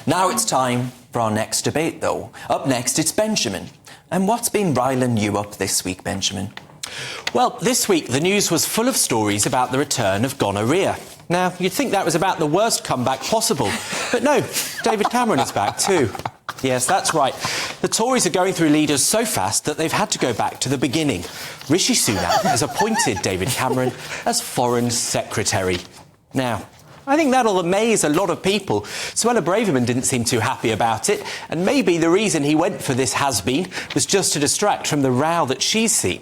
Now it's time for our next debate, though. Up next, it's Benjamin. And what's been riling you up this week, Benjamin? Well, this week the news was full of stories about the return of gonorrhoea. Now, you'd think that was about the worst comeback possible. But no, David Cameron is back too. Yes, that's right. The Tories are going through leaders so fast that they've had to go back to the beginning. Rishi Sunak has appointed David Cameron as Foreign Secretary. Now, I think that'll amaze a lot of people. Suella Braverman didn't seem too happy about it, and maybe the reason he went for this has-been was just to distract from the row that she's seen.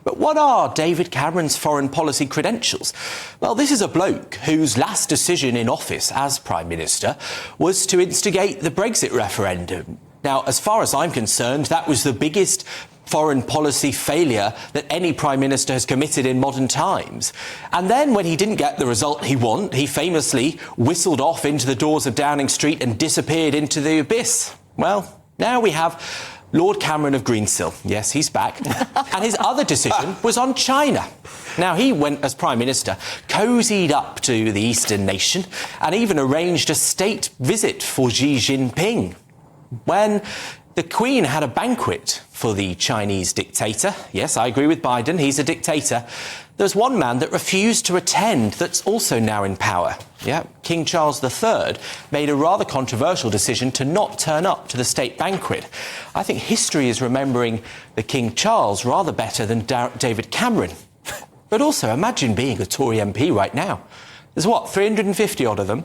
But what are David Cameron's foreign policy credentials? Well, this is a bloke whose last decision in office as Prime Minister was to instigate the Brexit referendum. Now, as far as I'm concerned, that was the biggest foreign policy failure that any Prime Minister has committed in modern times. And then when he didn't get the result he wanted, he famously whistled off into the doors of Downing Street and disappeared into the abyss. Well, now we have Lord Cameron of Greensill. Yes, he's back. And his other decision was on China. Now, he went, as Prime Minister, cosied up to the Eastern nation and even arranged a state visit for Xi Jinping. When the Queen had a banquet for the Chinese dictator, yes, I agree with Biden, he's a dictator, there's one man that refused to attend that's also now in power. Yeah, King Charles III made a rather controversial decision to not turn up to the state banquet. I think history is remembering the King Charles rather better than David Cameron. But also, imagine being a Tory MP right now. There's, 350 odd of them?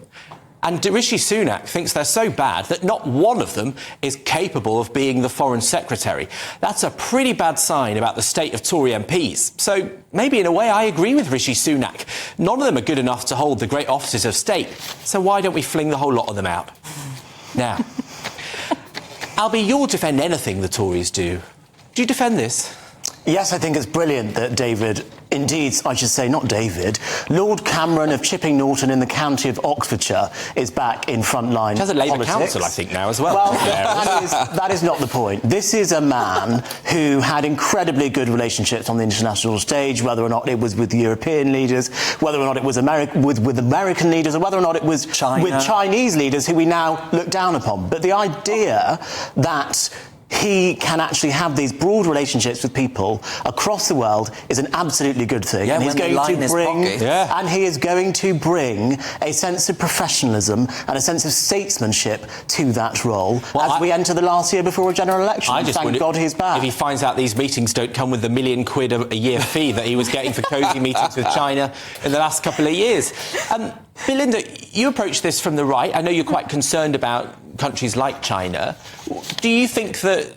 And Rishi Sunak thinks they're so bad that not one of them is capable of being the Foreign Secretary. That's a pretty bad sign about the state of Tory MPs. So maybe in a way I agree with Rishi Sunak. None of them are good enough to hold the great offices of state. So why don't we fling the whole lot of them out? Now, Albie, you'll defend anything the Tories do. Do you defend this? Yes, I think it's brilliant that David, indeed, I should say, not David, Lord Cameron of Chipping Norton in the county of Oxfordshire is back in frontline politics. Has a Labour politics. council, I think, now as well. Well, that is not the point. This is a man who had incredibly good relationships on the international stage, whether or not it was with European leaders, whether or not it was with American leaders, or whether or not it was with Chinese leaders who we now look down upon. But the idea that he can actually have these broad relationships with people across the world is an absolutely good thing. Yeah, and he's going to bring, and he is going to bring a sense of professionalism and a sense of statesmanship to that role as we enter the last year before a general election. Thank God he's back. If he finds out these meetings don't come with the £1 million a year fee that he was getting for cosy meetings with China in the last couple of years. Belinda, you approach this from the right. I know you're quite concerned about countries like China. Do you think that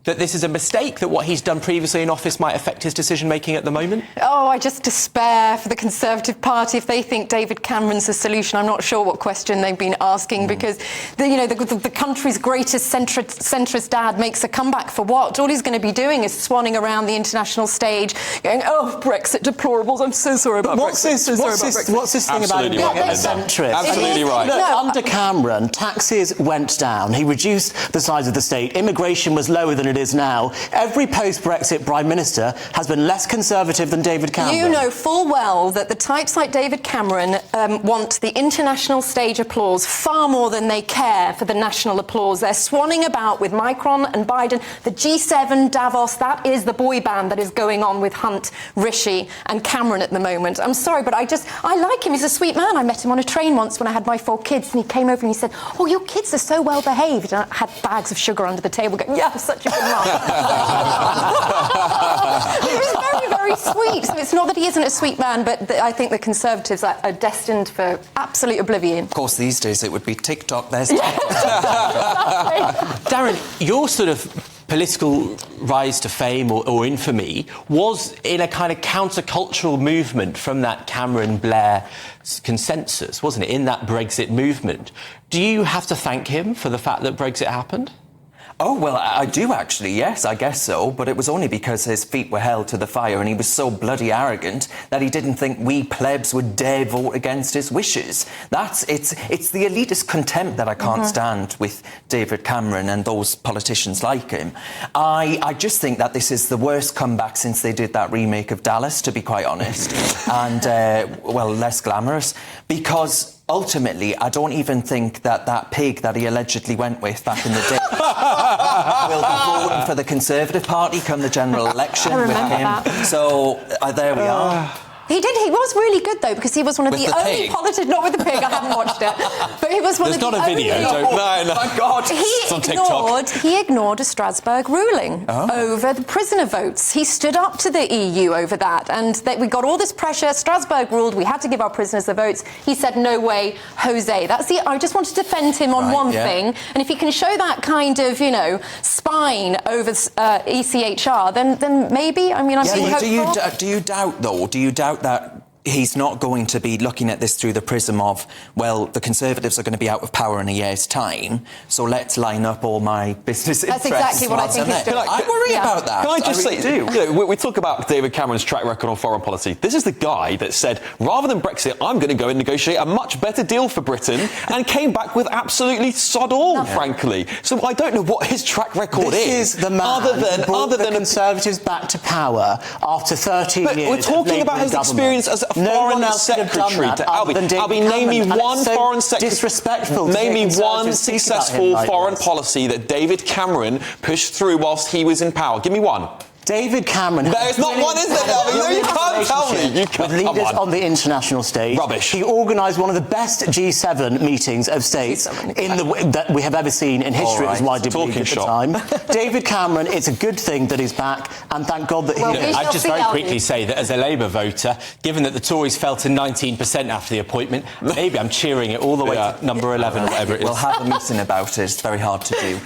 this is a mistake, that what he's done previously in office might affect his decision-making at the moment? Oh, I just despair for the Conservative Party if they think David Cameron's the solution. I'm not sure what question they've been asking because, the country's greatest centrist dad makes a comeback for what? All he's going to be doing is swanning around the international stage going, oh, Brexit deplorables, I'm so sorry about Brexit. What's this thing about being a centrist? Absolutely right. Look, under Cameron, taxes went down. He reduced the size of the state. Immigration was lower than it is now. Every post-Brexit Prime Minister has been less conservative than David Cameron. You know full well that the types like David Cameron want the international stage applause far more than they care for the national applause. They're swanning about with Macron and Biden. The G7, Davos, that is the boy band that is going on with Hunt, Rishi and Cameron at the moment. I'm sorry, but I like him. He's a sweet man. I met him on a train once when I had my 4 kids, and he came over and he said, oh, your kids are so well behaved. And I had bags of sugar under the table going, yeah, such a good mum. It was very, very sweet. So it's not that he isn't a sweet man, but I think the Conservatives are destined for absolute oblivion. Of course, these days it would be TikTok. There's TikTok. Darren, your sort of political rise to fame or infamy was in a kind of countercultural movement from that Cameron-Blair consensus, wasn't it, in that Brexit movement. Do you have to thank him for the fact that Brexit happened? Oh, well, I do actually, yes, I guess so. But it was only because his feet were held to the fire and he was so bloody arrogant that he didn't think we plebs would dare vote against his wishes. It's the elitist contempt that I can't stand with David Cameron and those politicians like him. I just think that this is the worst comeback since they did that remake of Dallas, to be quite honest. And, well, less glamorous. Because ultimately, I don't even think that pig that he allegedly went with back in the day will be voting for the Conservative Party come the general election with him. that. So there we are. He did. He was really good, though, because he was one of With the the only pig? politicians... Not with the pig, I haven't watched it. But he was one There's of the not a only... video, don't... No, my God. It's on TikTok. He ignored a Strasbourg ruling over the prisoner votes. He stood up to the EU over that, and we got all this pressure. Strasbourg ruled we had to give our prisoners the votes. He said, no way, Jose. I just want to defend him on one thing, and if he can show that kind of, spine over ECHR, then maybe, I'm really hopeful. Do you doubt, though, that he's not going to be looking at this through the prism of, well, the Conservatives are going to be out of power in a year's time, so let's line up all my business interests. That's exactly what I think he's doing. I worry about that. Can I just really say, we talk about David Cameron's track record on foreign policy. This is the guy that said, rather than Brexit, I'm going to go and negotiate a much better deal for Britain, and came back with absolutely sod all, frankly. So I don't know what his track record This is the man who brought the Conservatives back to power after 13 but years. we're talking about his experience as a foreign secretary to Albie. Name me one foreign secretary. Disrespectful. Name me one successful foreign policy that David Cameron pushed through whilst he was in power. Give me one. David Cameron... There's not one, is there, Albie? You can't tell me. You can't. With leaders on the international stage. Rubbish. He organised one of the best G7 meetings of states that we have ever seen in history. It was widely believed at the time. David Cameron, it's a good thing that he's back, and thank God that he is. I'd just very quickly say that as a Labour voter, given that the Tories fell to 19% after the appointment, maybe I'm cheering it all the way to number 11 or whatever it is. We'll have a meeting about it. It's very hard to do.